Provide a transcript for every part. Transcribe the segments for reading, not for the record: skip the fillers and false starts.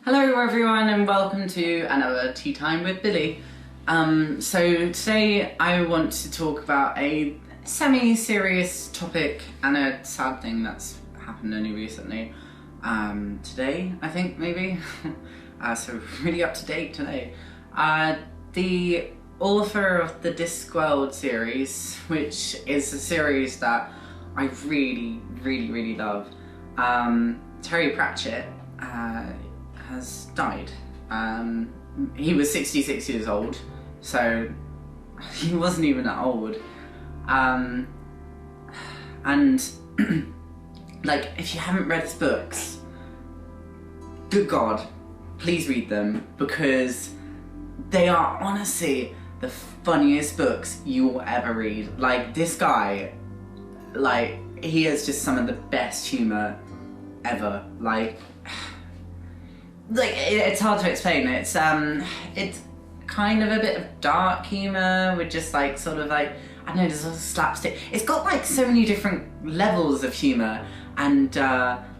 Hello everyone and welcome to another Tea Time with Billy. So today I want to talk about a semi-serious topic and a sad thing that's happened only recently. Today, I think, maybe. So really up to date today. The author of the Discworld series, which is a series that I really love, Terry Pratchett, has died. He was 66 years old, so he wasn't even that old. And like, if you haven't read his books, good God, please read them, because they are honestly the funniest books you will ever read. Like, this guy, like, he has just some of the best humour ever. Like it's hard to explain. It's kind of a bit of dark humour with just like sort of like, I don't know, there's a slapstick. It's got like so many different levels of humour, and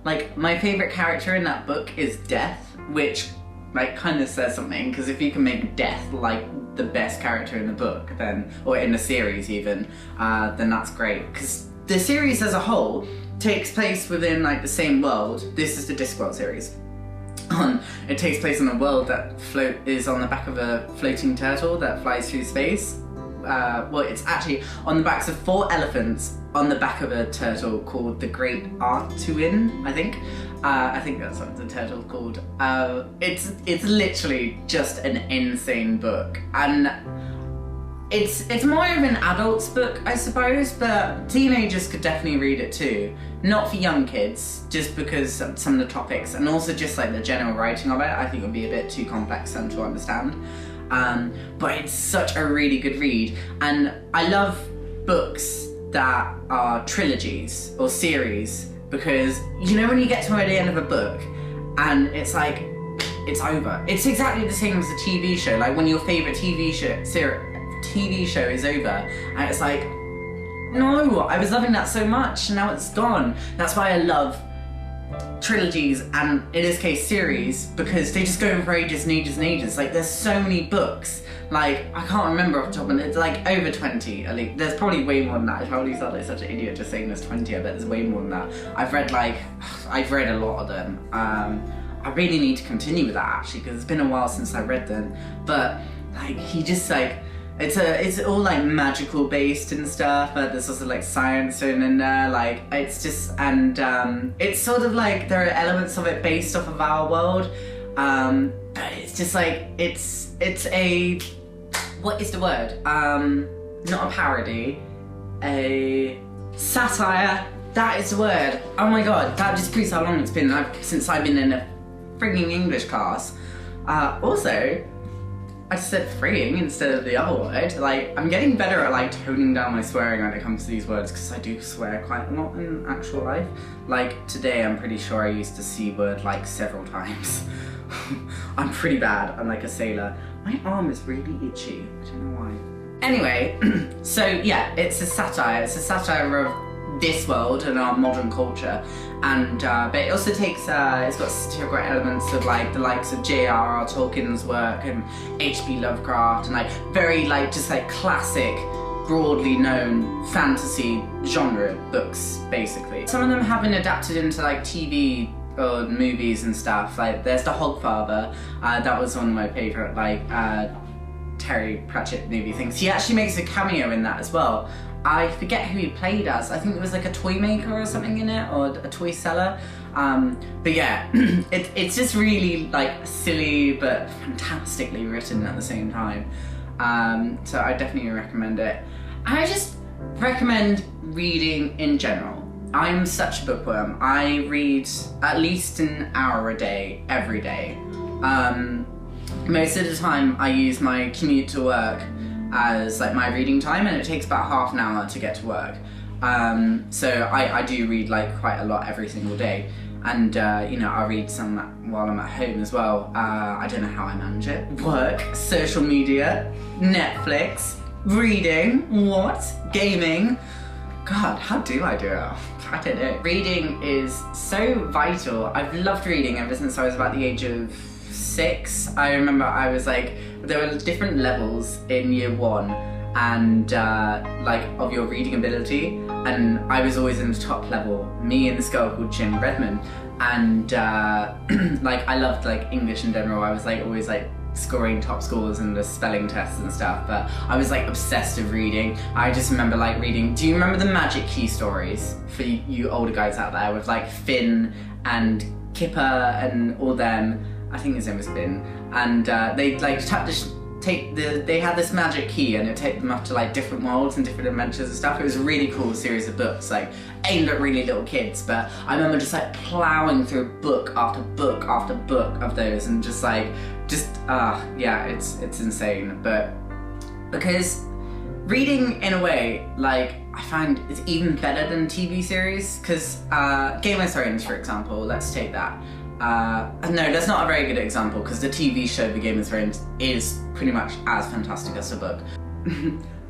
like my favourite character in that book is Death, which like kind of says something, because if you can make Death like the best character in the book, then, or in the series even, then that's great, because the series as a whole takes place within like the same world. This is the Discworld series. It takes place in a world that is on the back of a floating turtle that flies through space. Well, it's actually on the backs of 4 elephants on the back of a turtle called the Great Artuin, I think. I think that's what the turtle's called. It's literally just an insane book, and it's more of an adult's book, I suppose, but teenagers could definitely read it too. Not for young kids, just because some of the topics, and also just like the general writing of it, I think would be a bit too complex for them to understand. But it's such a really good read, and I love books that are trilogies or series, because you know when you get to the end of a book and it's like, it's over. It's exactly the same as a TV show, like when your favourite TV show is over and it's like, no, I was loving that so much and now it's gone. That's why I love trilogies, and in this case series, because they just go on for ages and ages and ages. Like, there's so many books, like I can't remember off the top of it, it's like over 20 at least. There's probably way more than that. I probably sound like such an idiot just saying there's 20, I bet there's way more than that. I've read a lot of them. I really need to continue with that actually, because it's been a while since I read them, but like he just like, it's all like magical based and stuff, but there's also like science in there, like it's just, and it's sort of like there are elements of it based off of our world, but it's just like, it's a, what is the word, not a parody, a satire, that is the word. Oh my god, that just proves how long it's been since I've been in a frigging English class. Also, I said freeing instead of the other word. Like, I'm getting better at like toning down my swearing when it comes to these words, because I do swear quite a lot in actual life. Like today, I'm pretty sure I used the C word like several times. I'm pretty bad. I'm like a sailor. My arm is really itchy. I don't know why. Anyway, so yeah, it's a satire. It's a satire of this world and our modern culture, and but it also takes it's got satirical elements of like the likes of J.R.R. Tolkien's work and H.P. Lovecraft, and like very like just like classic, broadly known fantasy genre books basically. Some of them have been adapted into like TV or movies and stuff. Like there's The Hogfather, that was one of my favourite like Terry Pratchett movie things. He actually makes a cameo in that as well. I forget who he played as. I think it was like a toy maker or something in it, or a toy seller. But yeah, it's just really like silly but fantastically written at the same time. So I definitely recommend it. I just recommend reading in general. I'm such a bookworm. I read at least an hour a day, every day. Most of the time I use my commute to work as like my reading time, and it takes about half an hour to get to work. So I do read like quite a lot every single day, and you know, I'll read some while I'm at home as well. I don't know how I manage it. Work, social media, Netflix, reading, what? Gaming. God, how do I do it? I don't know. Reading is so vital. I've loved reading ever since I was about the age of 6, I remember I was like, there were different levels in year 1 and like of your reading ability, and I was always in the top level, me and this girl called Jenny Redmond, and like I loved like English in general. I was like always like scoring top scores in the spelling tests and stuff, but I was like obsessed with reading. I just remember like reading, do you remember the Magic Key stories, for you older guys out there, with like Finn and Kipper and all them, I think his name was Finn, and they like they had this magic key and it take them up to like different worlds and different adventures and stuff. It was a really cool series of books, like aimed at really little kids, but I remember just like plowing through book after book after book of those, and just yeah, it's insane. But because reading, in a way, like I find it's even better than TV series, because Game of Thrones, for example, let's take that. No, that's not a very good example, because the TV show The Game of Thrones is pretty much as fantastic as the book.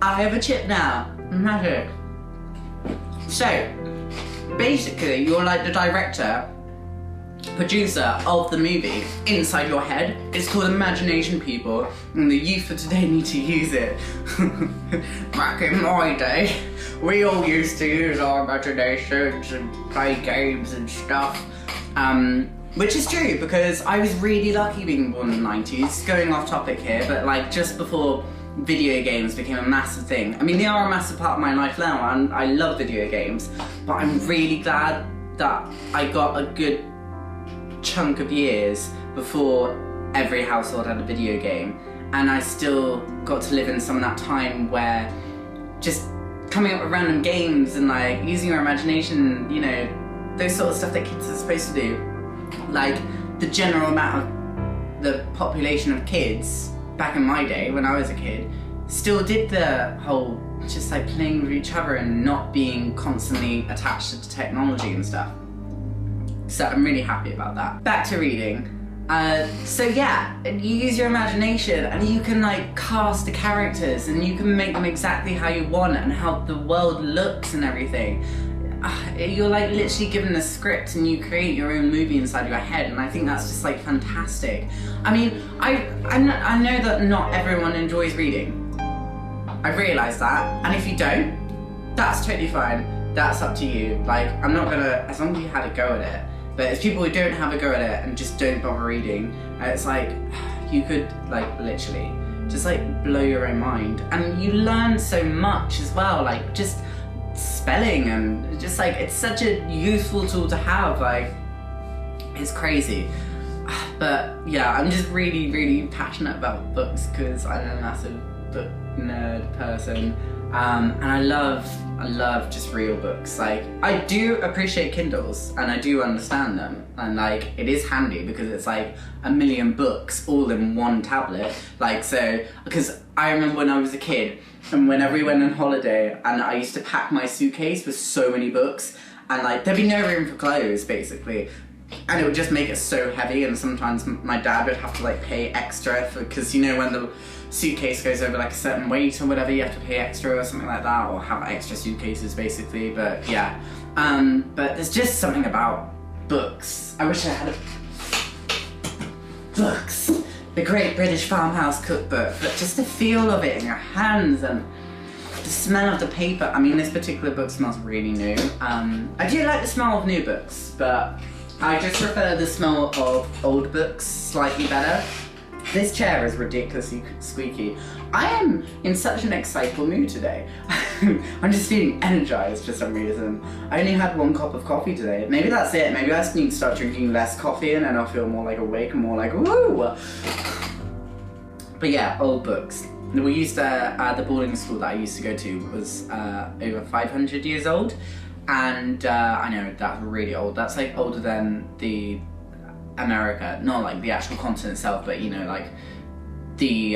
I have a chip now. Magic. So, basically, you're like the director, producer of the movie inside your head. It's called imagination, people, and the youth of today need to use it. Back in my day, we all used to use our imaginations and play games and stuff. Which is true, because I was really lucky being born in the 90s, going off topic here, but like just before video games became a massive thing. I mean, they are a massive part of my life now, and I love video games, but I'm really glad that I got a good chunk of years before every household had a video game, and I still got to live in some of that time where just coming up with random games and like using your imagination, you know, those sort of stuff that kids are supposed to do. Like the general amount of the population of kids back in my day when I was a kid still did the whole just like playing with each other and not being constantly attached to technology and stuff. So I'm really happy about that. Back to reading. So yeah, you use your imagination and you can like cast the characters and you can make them exactly how you want and how the world looks and everything. You're like literally given the script and you create your own movie inside your head, and I think that's just like fantastic. I mean, I know that not everyone enjoys reading. I realise that, and if you don't, that's totally fine. That's up to you. Like, I'm not gonna, as long as you had a go at it. But it's people who don't have a go at it and just don't bother reading, it's like, you could like literally just like blow your own mind. And you learn so much as well, like just spelling, and just like it's such a useful tool to have, like it's crazy. But yeah, I'm just really passionate about books because I'm a massive book nerd person, and I love just real books. Like I do appreciate Kindles and I do understand them, and like it is handy because it's like a million books all in one tablet. Like, so because I remember when I was a kid and whenever we went on holiday and I used to pack my suitcase with so many books, and like there'd be no room for clothes basically, and it would just make it so heavy, and sometimes my dad would have to like pay extra for, because you know when the suitcase goes over like a certain weight or whatever, you have to pay extra or something like that, or have extra suitcases basically. But yeah, but there's just something about books. I wish I had books. The Great British Farmhouse Cookbook, but just the feel of it in your hands and the smell of the paper. I mean, this particular book smells really new. I do like the smell of new books, but I just prefer the smell of old books slightly better. This chair is ridiculously squeaky. I am in such an excitable mood today. I'm just feeling energized for some reason. I only had 1 cup of coffee today. Maybe that's it. Maybe I just need to start drinking less coffee and then I'll feel more like awake and more like woo! But yeah, old books. We used to, the boarding school that I used to go to was over 500 years old. And I know that's really old. That's like older than the America, not like the actual continent itself, but you know, like the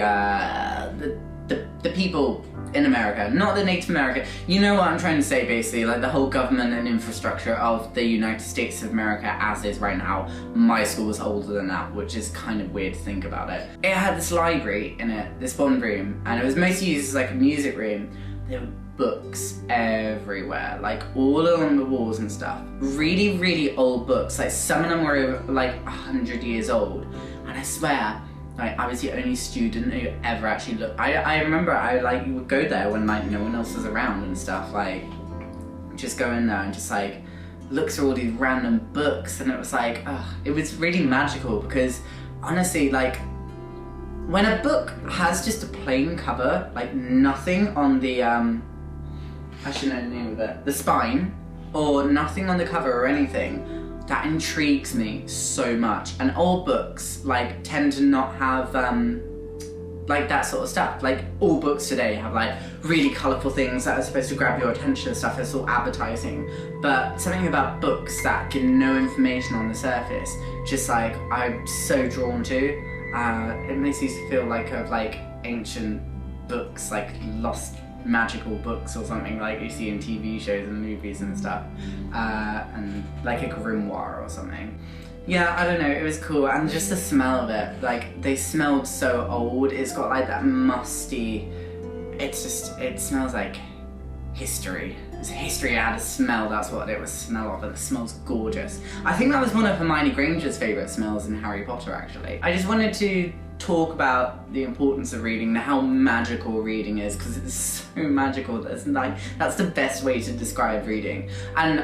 people in America, not the Native American. You know what I'm trying to say, basically, like the whole government and infrastructure of the United States of America as is right now. My school was older than that, which is kind of weird to think about it. It had this library in it, this one room, and it was mostly used as like a music room. There were books everywhere, like all along the walls and stuff. Really old books, like some of them were over like 100 years old, and I swear, like, I was the only student who ever actually looked. I remember I like would go there when like no one else was around and stuff, like just go in there and just like look through all these random books, and it was like, it was really magical because honestly, like when a book has just a plain cover, like nothing on the I should know the name of it, the spine, or nothing on the cover or anything, that intrigues me so much. And all books like tend to not have like that sort of stuff. Like all books today have like really colourful things that are supposed to grab your attention and stuff. It's all advertising. But something about books that give no information on the surface, just like I'm so drawn to. It makes me feel like of like ancient books, like lost magical books or something like you see in TV shows and movies and stuff, and like a grimoire or something. Yeah, I don't know, it was cool, and just the smell of it, like they smelled so old. It's got like that musty, it smells like history. It's history, it had a smell, that's what it was smell of, and it smells gorgeous. I think that was one of Hermione Granger's favourite smells in Harry Potter actually. I just wanted to talk about the importance of reading and how magical reading is, because it's so magical. That's the best way to describe reading. And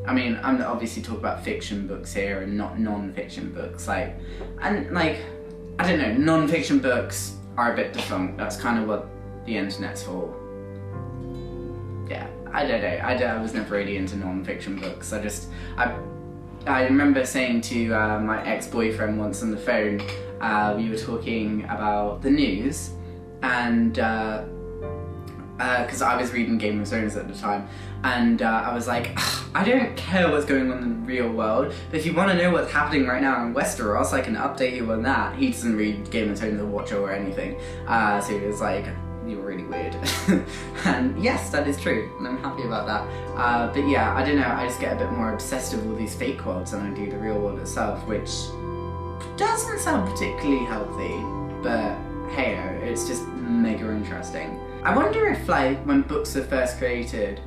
I mean, I'm obviously talking about fiction books here and not non-fiction books, like, and like, I don't know, non-fiction books are a bit defunct. That's kind of what the internet's for. Yeah, I don't know, I was never really into non-fiction books. I remember saying to my ex-boyfriend once on the phone, we were talking about the news, and because I was reading Game of Thrones at the time, and I was like, I don't care what's going on in the real world, but if you want to know what's happening right now in Westeros, I can update you on that. He doesn't read Game of Thrones or Watcher or anything, so he was like, you're really weird. And yes, that is true, and I'm happy about that. But yeah, I don't know, I just get a bit more obsessed with all these fake worlds than I do the real world itself, which doesn't sound particularly healthy, but hey, it's just mega interesting. I wonder if, like, when books were first created,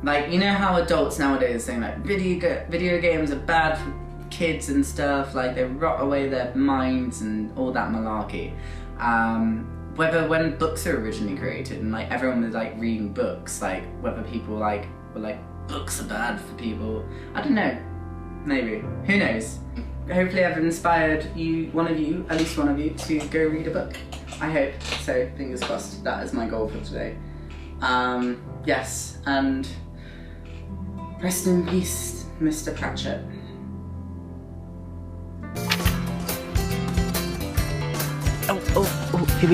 like, you know how adults nowadays saying like video games are bad for kids and stuff, like they rot away their minds and all that malarkey. Whether when books are originally created and like everyone was like reading books, like whether people like were like, books are bad for people. I don't know. Maybe. Who knows? Hopefully I've inspired you, at least one of you, to go read a book. I hope. So fingers crossed. That is my goal for today. Yes, and rest in peace, Mr. Pratchett. Oh, here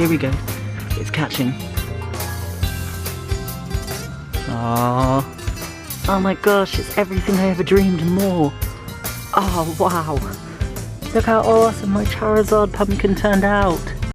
we go. It's catching. Oh my gosh, it's everything I ever dreamed and more. Oh wow, look how awesome my Charizard pumpkin turned out.